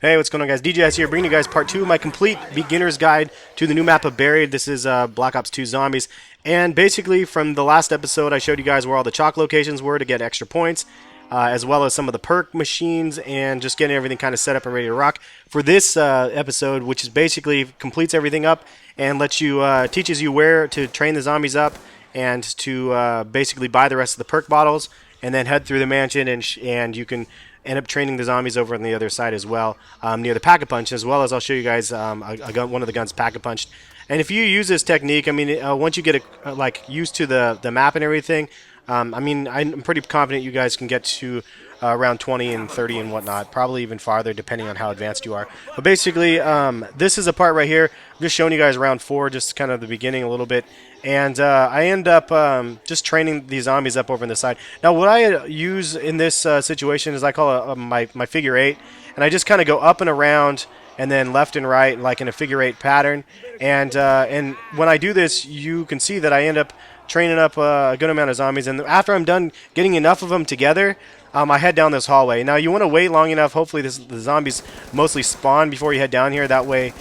Hey, what's going on, guys? DJS here, bringing you guys part 2 of my complete beginner's guide to the new map of Buried. This is Black Ops 2 Zombies. And basically, from the last episode, I showed you guys where all the chalk locations were to get extra points, as well as some of the perk machines, and just getting everything kind of set up and ready to rock. For this episode, which is basically completes everything up and lets you teaches you where to train the zombies up and to basically buy the rest of the perk bottles, and then head through the mansion, and you can end up training the zombies over on the other side as well, near the pack-a-punch, as well as I'll show you guys a gun, one of the guns pack-a-punched. And if you use this technique, I mean, once you get like used to the map and everything, I mean, I'm pretty confident you guys can get to around 20 and 30 and whatnot, probably even farther depending on how advanced you are. But basically, this is a part right here. I'm just showing you guys round 4, just kind of the beginning a little bit. And I end up just training these zombies up over on the side. Now, what I use in this situation is I call it my figure 8, and I just kind of go up and around and then left and right, like in a figure 8 pattern. And when I do this, you can see that I end up training up a good amount of zombies. And after I'm done getting enough of them together, I head down this hallway. Now, you want to wait long enough. Hopefully, the zombies mostly spawn before you head down here. That way,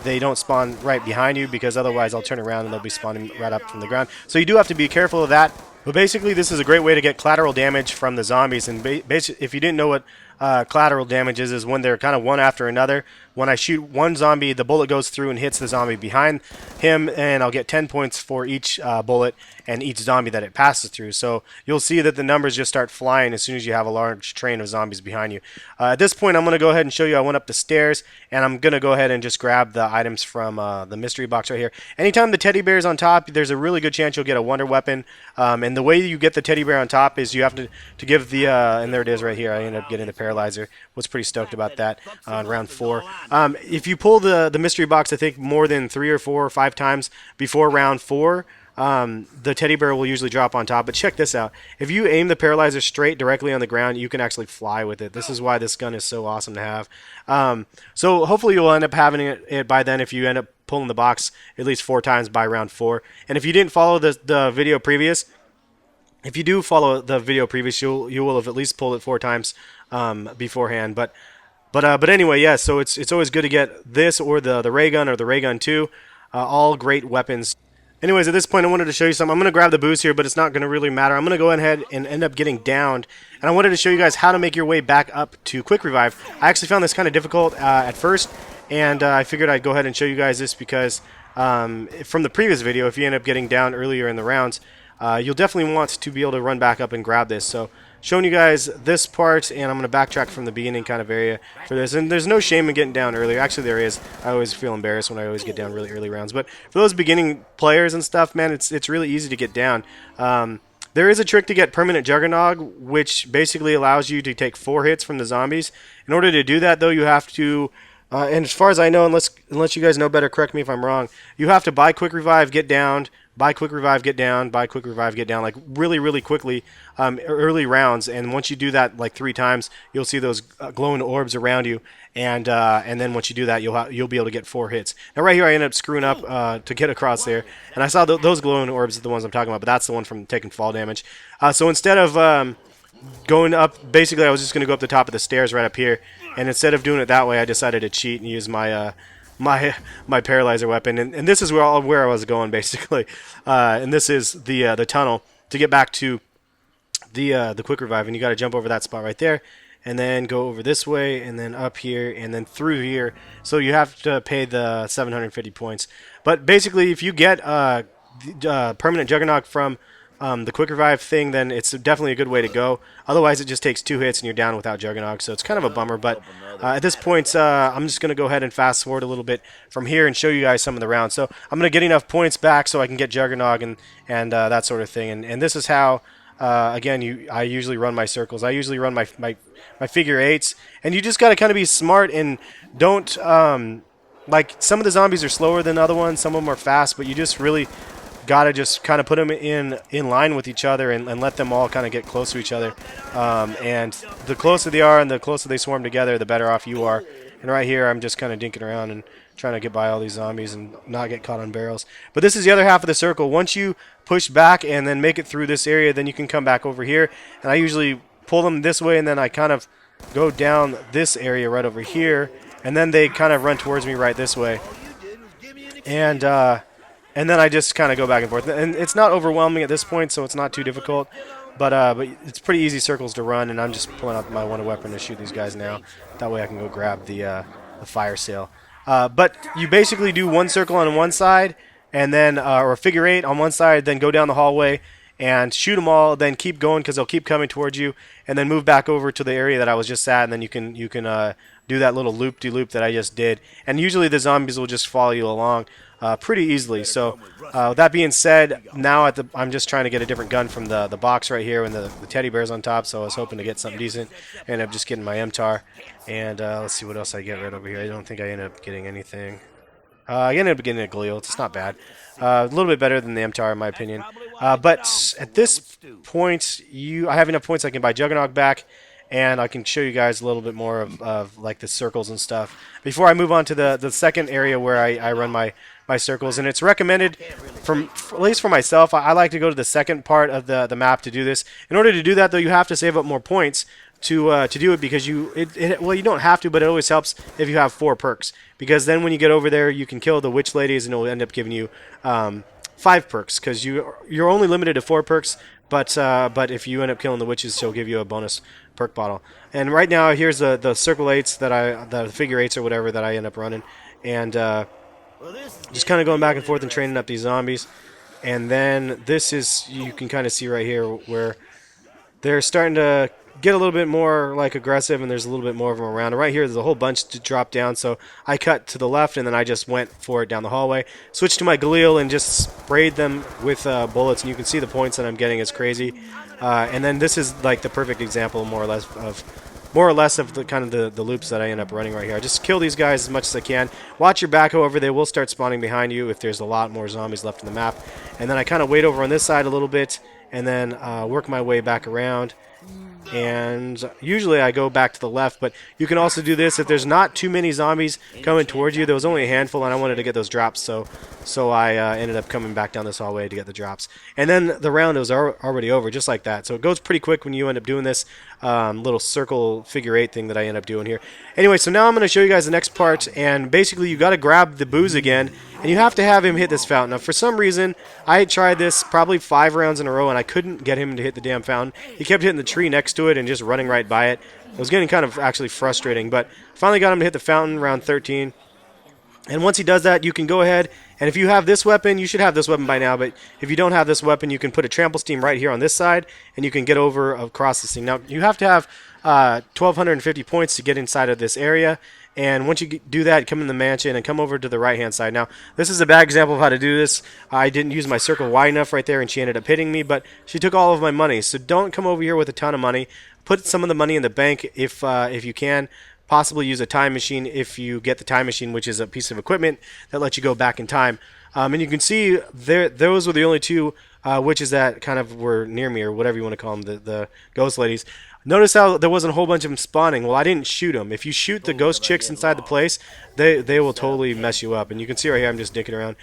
they don't spawn right behind you, because otherwise I'll turn around and they'll be spawning right up from the ground. So you do have to be careful of that. But basically, this is a great way to get collateral damage from the zombies. And if you didn't know what collateral damage is when they're kind of one after another. When I shoot one zombie, the bullet goes through and hits the zombie behind him, and I'll get 10 points for each bullet and each zombie that it passes through. So you'll see that the numbers just start flying as soon as you have a large train of zombies behind you. At this point, I'm going to go ahead and show you I went up the stairs, and I'm going to go ahead and just grab the items from the mystery box right here. Anytime the teddy bear is on top, there's a really good chance you'll get a wonder weapon. And the way you get the teddy bear on top is you have to give the, and there it is right here, I ended up getting the Paralizer. Was pretty stoked about that on round 4. If you pull the mystery box, I think more than 3 or 4 or 5 times before round 4, the teddy bear will usually drop on top. But check this out. If you aim the Paralyzer straight directly on the ground, you can actually fly with it. This is why this gun is so awesome to have. So hopefully you'll end up having it by then if you end up pulling the box at least 4 times by round 4. And if you didn't follow the video previous, if you do follow the video previous, you will have at least pulled it 4 times beforehand. But anyway, yeah. So it's always good to get this or the Raygun or the Raygun 2. All great weapons. Anyways, at this point, I wanted to show you something. I'm going to grab the boost here, but it's not going to really matter. I'm going to go ahead and end up getting downed. And I wanted to show you guys how to make your way back up to Quick Revive. I actually found this kind of difficult at first, and I figured I'd go ahead and show you guys this because from the previous video, if you end up getting down earlier in the rounds, you'll definitely want to be able to run back up and grab this. So showing you guys this part, and I'm going to backtrack from the beginning kind of area for this. And there's no shame in getting down earlier. Actually, there is. I always feel embarrassed when I always get down really early rounds. But for those beginning players and stuff, man, it's really easy to get down. There is a trick to get permanent Juggernog, which basically allows you to take 4 hits from the zombies. In order to do that, though, you have to... and as far as I know, unless you guys know better, correct me if I'm wrong, you have to buy Quick Revive, get down, buy Quick Revive, get down, buy Quick Revive, get down, like really, really quickly, early rounds. And once you do that like 3 times, you'll see those glowing orbs around you. And then once you do that, you'll be able to get 4 hits. Now right here, I ended up screwing up to get across there, and I saw those glowing orbs are the ones I'm talking about, but that's the one from taking fall damage. So instead of going up, basically I was just going to go up the top of the stairs right up here, and instead of doing it that way, I decided to cheat and use my my Paralyzer weapon, and this is where I was going basically, and this is the tunnel to get back to the Quick Revive, and you got to jump over that spot right there, and then go over this way, and then up here, and then through here. So you have to pay the 750 points. But basically, if you get permanent Juggernog from the Quick Revive thing, then it's definitely a good way to go. Otherwise, it just takes 2 hits and you're down without Juggernog, so it's kind of a bummer. But at this point, I'm just going to go ahead and fast forward a little bit from here and show you guys some of the rounds. So I'm going to get enough points back so I can get Juggernog and that sort of thing. And this is how, again, I usually run my circles. I usually run my figure 8s, and you just got to kind of be smart and don't... like, some of the zombies are slower than other ones, some of them are fast, but you just really... gotta just kind of put them in line with each other and let them all kind of get close to each other. And the closer they are and the closer they swarm together, the better off you are. And right here, I'm just kind of dinking around and trying to get by all these zombies and not get caught on barrels. But this is the other half of the circle. Once you push back and then make it through this area, then you can come back over here. And I usually pull them this way, and then I kind of go down this area right over here, and then they kind of run towards me right this way. And then I just kind of go back and forth. And it's not overwhelming at this point, so it's not too difficult. But it's pretty easy circles to run, and I'm just pulling out my wonder weapon to shoot these guys now. That way I can go grab the fire sale. But you basically do one circle on one side, and then or a figure eight on one side, then go down the hallway and shoot them all. Then keep going because they'll keep coming towards you, and then move back over to the area that I was just at, and then you can do that little loop-de-loop that I just did. And usually the zombies will just follow you along pretty easily. So that being said, now I'm just trying to get a different gun from the box right here and the teddy bears on top. So I was hoping to get something decent. I ended up just getting my MTAR. And let's see what else I get right over here. I don't think I ended up getting anything. I ended up getting a Galil. It's not bad. A little bit better than the MTAR in my opinion. But at this point, I have enough points I can buy Juggernog back. And I can show you guys a little bit more of like the circles and stuff before I move on to the second area where I run my circles. And it's recommended, at least for myself, I like to go to the second part of the map to do this. In order to do that, though, you have to save up more points to do it, because well, you don't have to, but it always helps if you have 4 perks, because then when you get over there, you can kill the witch ladies and it will end up giving you 5 perks, because you're only limited to 4 perks. But if you end up killing the witches, she'll give you a bonus perk bottle. And right now, here's the circle 8s the figure 8s or whatever that I end up running, and just kind of going back and forth and training up these zombies. And then this is, you can kind of see right here where they're starting to get a little bit more like aggressive, and there's a little bit more of them around. And right here, there's a whole bunch to drop down, so I cut to the left, and then I just went for it down the hallway. Switched to my Galil and just sprayed them with bullets, and you can see the points that I'm getting is crazy. And then this is like the perfect example, more or less, of the kind of the loops that I end up running right here. I just kill these guys as much as I can. Watch your back, however, they will start spawning behind you if there's a lot more zombies left in the map. And then I kind of wait over on this side a little bit, and then work my way back around. And usually I go back to the left, but you can also do this if there's not too many zombies coming towards you. There was only a handful, and I wanted to get those drops, so I ended up coming back down this hallway to get the drops. And then the round was already over, just like that. So it goes pretty quick when you end up doing this little circle figure 8 thing that I end up doing here. Anyway, so now I'm going to show you guys the next part, and basically you got to grab the booze again, and you have to have him hit this fountain. Now, for some reason, I had tried this probably 5 rounds in a row, and I couldn't get him to hit the damn fountain. He kept hitting the tree next to it and just running right by it. It was getting kind of actually frustrating, but finally got him to hit the fountain round 13. And once he does that, you can go ahead, and if you have this weapon, you should have this weapon by now, but if you don't have this weapon, you can put a trample steam right here on this side, and you can get over across this thing. Now, you have to have 1,250 points to get inside of this area, and once you do that, come in the mansion and come over to the right-hand side. Now, this is a bad example of how to do this. I didn't use my circle wide enough right there, and she ended up hitting me, but she took all of my money, so don't come over here with a ton of money. Put some of the money in the bank if you can. Possibly use a time machine if you get the time machine, which is a piece of equipment that lets you go back in time. And you can see those were the only 2 witches that kind of were near me, or whatever you want to call them, the ghost ladies. Notice how there wasn't a whole bunch of them spawning. Well, I didn't shoot them. If you shoot the ghost chicks inside the place, they will totally mess you up. And you can see right here, I'm just dicking around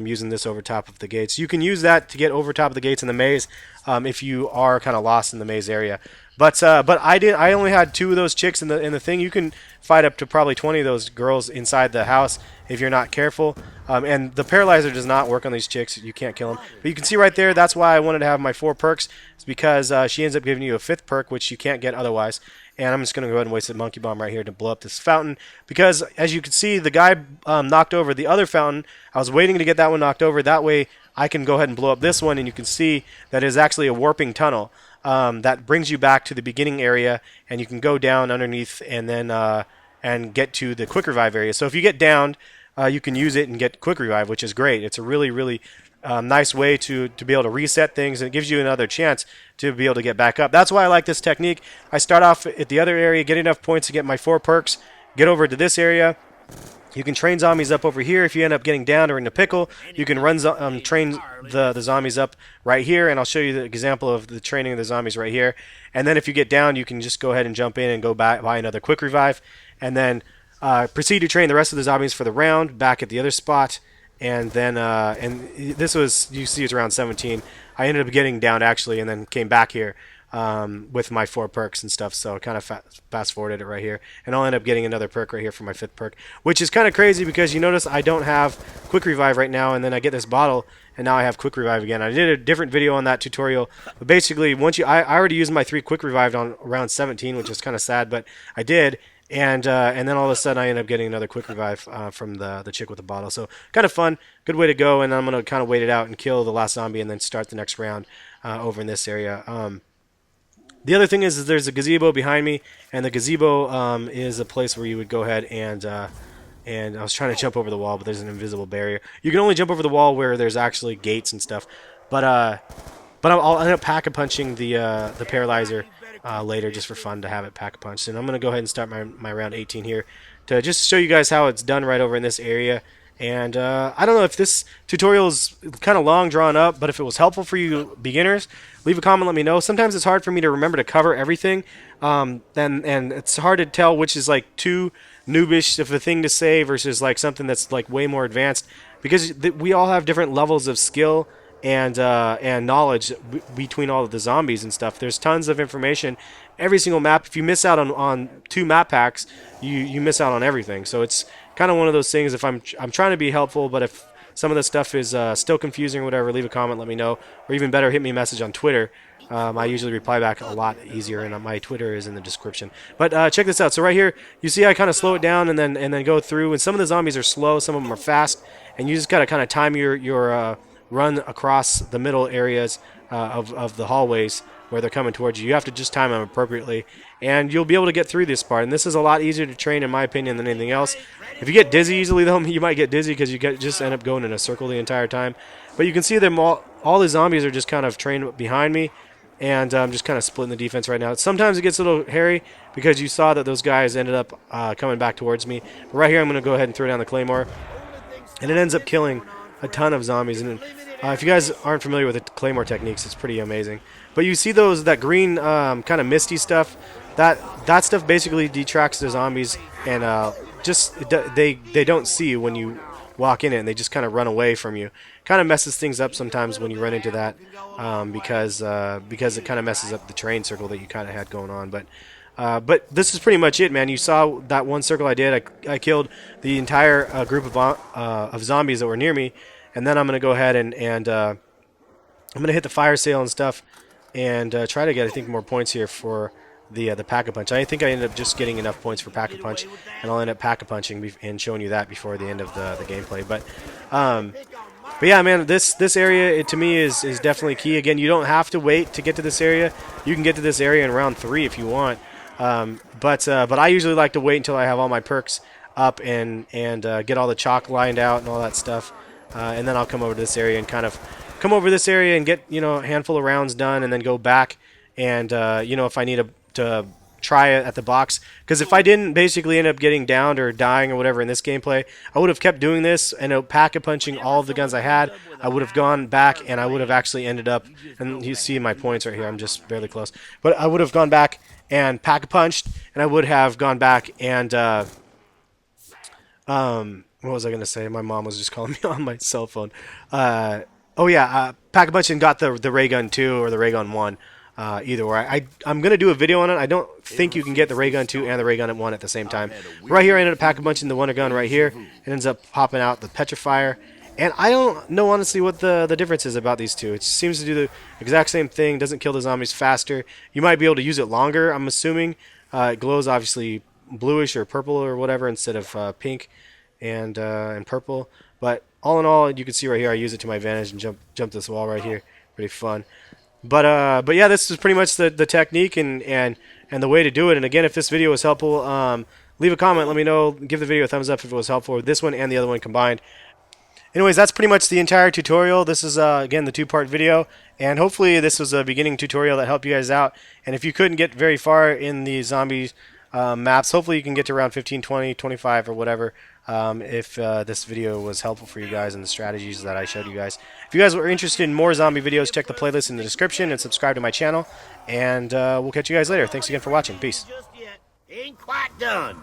using this over top of the gates. You can use that to get over top of the gates in the maze if you are kind of lost in the maze area. But I only had 2 of those chicks in the thing. You can fight up to probably 20 of those girls inside the house if you're not careful. And the paralyzer does not work on these chicks. You can't kill them. But you can see right there, that's why I wanted to have my 4 perks. It's because she ends up giving you a 5th perk, which you can't get otherwise. And I'm just going to go ahead and waste a monkey bomb right here to blow up this fountain. Because, as you can see, the guy knocked over the other fountain. I was waiting to get that one knocked over. That way, I can go ahead and blow up this one. And you can see that is actually a warping tunnel. That brings you back to the beginning area, and you can go down underneath and then and get to the quick revive area. So if you get downed, you can use it and get quick revive, which is great. It's a really, really nice way to be able to reset things, and it gives you another chance to be able to get back up. That's why I like this technique. I start off at the other area, get enough points to get my 4 perks, get over to this area. You can train zombies up over here. If you end up getting down or in a pickle, you can train the zombies up right here, and I'll show you the example of the training of the zombies right here. And then if you get down, you can just go ahead and jump in and go back, buy another quick revive, and then proceed to train the rest of the zombies for the round back at the other spot. And then and this was, you see, it's around 17. I ended up getting down actually, and then came back here. with my 4 perks and stuff. So I kind of fast forwarded it right here, and I'll end up getting another perk right here for my 5th perk, which is kind of crazy because you notice I don't have quick revive right now, and then I get this bottle, and now I have quick revive again. I did a different video on that tutorial, but basically once I already used my 3 quick revived on around 17, which is kind of sad, but I did. And then all of a sudden I end up getting another quick revive from the chick with the bottle. So kind of fun, good way to go. And I'm gonna kind of wait it out and kill the last zombie, and then start the next round over in this area. The other thing is there's a gazebo behind me, and the gazebo is a place where you would go ahead and I was trying to jump over the wall, but there's an invisible barrier. You can only jump over the wall where there's actually gates and stuff. But I'll end up pack-a-punching the paralyzer later, just for fun, to have it pack-a-punched. And I'm going to go ahead and start my round 18 here to just show you guys how it's done right over in this area. And I don't know if this tutorial is kind of long, drawn up, but if it was helpful for you beginners, leave a comment, let me know. Sometimes it's hard for me to remember to cover everything, and it's hard to tell which is like too noobish of a thing to say versus like something that's like way more advanced, because we all have different levels of skill and knowledge between all of the zombies and stuff. There's tons of information. Every single map, if you miss out on 2 map packs, you miss out on everything. So it's kind of one of those things. If I'm trying to be helpful, but if some of the stuff is still confusing or whatever, leave a comment, let me know. Or even better, hit me a message on Twitter. I usually reply back a lot easier, and my Twitter is in the description. But check this out. So right here, you see I kind of slow it down and then go through. And some of the zombies are slow, some of them are fast, and you just gotta kind of time your run across the middle areas of the hallways where they're coming towards you. You have to just time them appropriately, and you'll be able to get through this part. And this is a lot easier to train, in my opinion, than anything else. If you get dizzy easily, though, you might get dizzy because you just end up going in a circle the entire time. But you can see them all the zombies are just kind of trained behind me, and I'm just kind of splitting the defense right now. Sometimes it gets a little hairy because you saw that those guys ended up coming back towards me. But right here, I'm going to go ahead and throw down the claymore, and it ends up killing a ton of zombies. And if you guys aren't familiar with the claymore techniques, it's pretty amazing. But you see that green kind of misty stuff. That stuff basically detracts the zombies, and they don't see you when you walk in it, and they just kind of run away from you. Kind of messes things up sometimes when you run into that, because it kind of messes up the train circle that you kind of had going on. But this is pretty much it, man. You saw that one circle I did. I killed the entire group of zombies that were near me, and then I'm going to go ahead and I'm going to hit the fire sale and stuff, and try to get, I think, more points here for the pack-a-punch. I think I ended up just getting enough points for pack-a-punch, and I'll end up pack-a-punching and showing you that before the end of the gameplay. But yeah, man, this area, to me, is definitely key. Again, you don't have to wait to get to this area. You can get to this area in round 3 if you want. But I usually like to wait until I have all my perks up and get all the chalk lined out and all that stuff, and then I'll come over to this area and kind of come over this area and get a handful of rounds done, and then go back and if I need to try it at the box, because if I didn't basically end up getting downed or dying or whatever in this gameplay, I would have kept doing this and pack-a-punching all of the guns I had. I would have gone back, and I would have actually ended up, and you see my points right here, I'm just barely close, but I would have gone back and pack-a-punched, and I would have gone back and what was I going to say? My mom was just calling me on my cell phone. Pack-a-punch and got the Raygun 2 or the Raygun 1. Either way. I'm going to do a video on it. I don't think you can get the Raygun 2 and the Raygun 1 at the same time. Right here, I ended up pack-a-punching the Wundergun right here. It ends up popping out the Petrifier. And I don't know, honestly, what the difference is about these two. It seems to do the exact same thing. Doesn't kill the zombies faster. You might be able to use it longer, I'm assuming. It glows, obviously, bluish or purple or whatever instead of pink and purple. But all in all, you can see right here, I use it to my advantage and jump this wall right here. Pretty fun. But yeah, this is pretty much the technique and the way to do it. And again, if this video was helpful, leave a comment, let me know, give the video a thumbs up if it was helpful, this one and the other one combined. Anyways, that's pretty much the entire tutorial. This is, again, the 2-part video, and hopefully this was a beginning tutorial that helped you guys out. And if you couldn't get very far in the zombies maps, hopefully you can get to around 15, 20, 25, or whatever, if this video was helpful for you guys and the strategies that I showed you guys. If you guys were interested in more zombie videos, check the playlist in the description and subscribe to my channel. And we'll catch you guys later. Thanks again for watching. Peace. Ain't quite done.